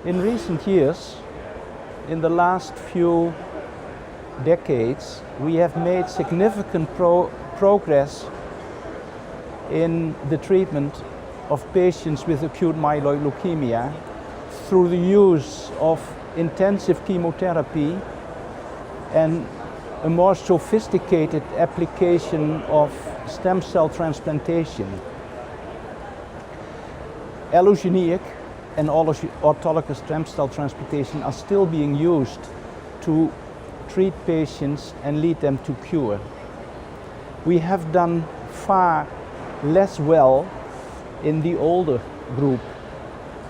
In recent years, in the last few decades, we have made significant progress in the treatment of patients with acute myeloid leukemia through the use of intensive chemotherapy and a more sophisticated application of stem cell transplantation. Allogeneic and autologous stem cell transplantation are still being used to treat patients and lead them to cure. We have done far less well in the older group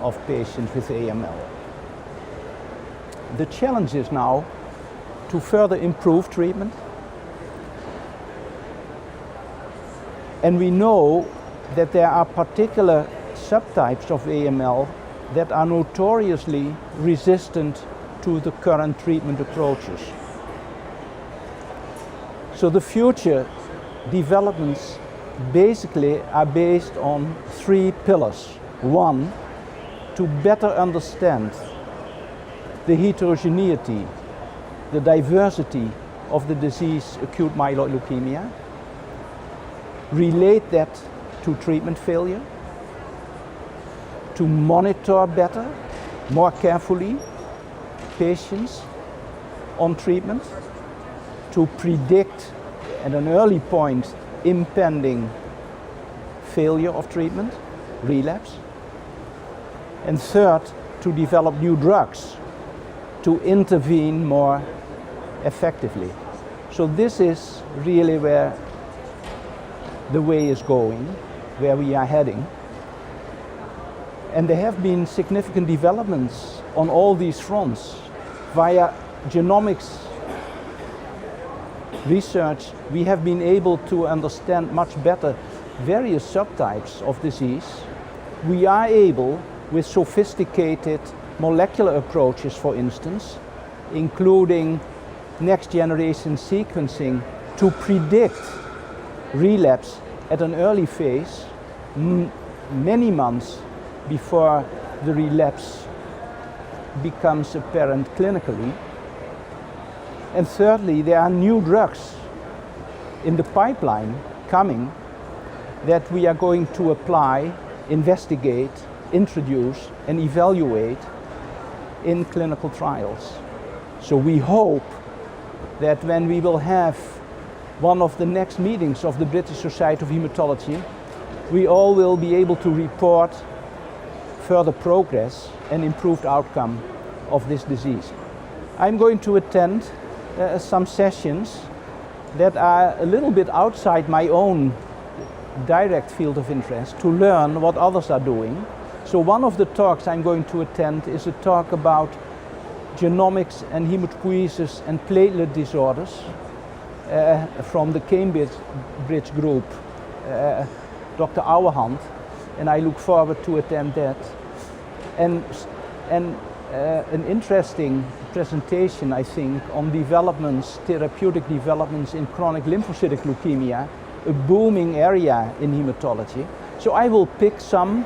of patients with AML. The challenge is now to further improve treatment, and we know that there are particular subtypes of AML that are notoriously resistant to the current treatment approaches. So the future developments basically are based on three pillars. One, to better understand the heterogeneity, the diversity of the disease acute myeloid leukemia, relate that to treatment failure, to monitor better, more carefully, patients on treatment, to predict at an early point impending failure of treatment, relapse, and third, to develop new drugs to intervene more effectively. So this is really where the way is going, where we are heading. And there have been significant developments on all these fronts. Via genomics research, we have been able to understand much better various subtypes of disease. We are able, with sophisticated molecular approaches, for instance, including next generation sequencing, to predict relapse at an early phase, many months before the relapse becomes apparent clinically. And thirdly, there are new drugs in the pipeline coming that we are going to apply, investigate, introduce, and evaluate in clinical trials. So we hope that when we will have one of the next meetings of the British Society of Haematology, we all will be able to report further progress and improved outcome of this disease. I'm going to attend some sessions that are a little bit outside my own direct field of interest to learn what others are doing. So one of the talks I'm going to attend is a talk about genomics and hematopoiesis and platelet disorders from the Cambridge group, Dr. Auerhand, and I look forward to attend that. And an interesting presentation, I think, on developments, therapeutic developments in chronic lymphocytic leukemia, a booming area in hematology. So I will pick some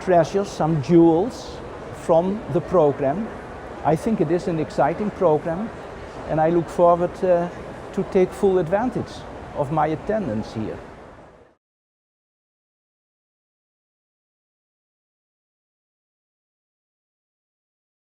treasures, some jewels from the program. I think it is an exciting program, and I look forward to take full advantage of my attendance here.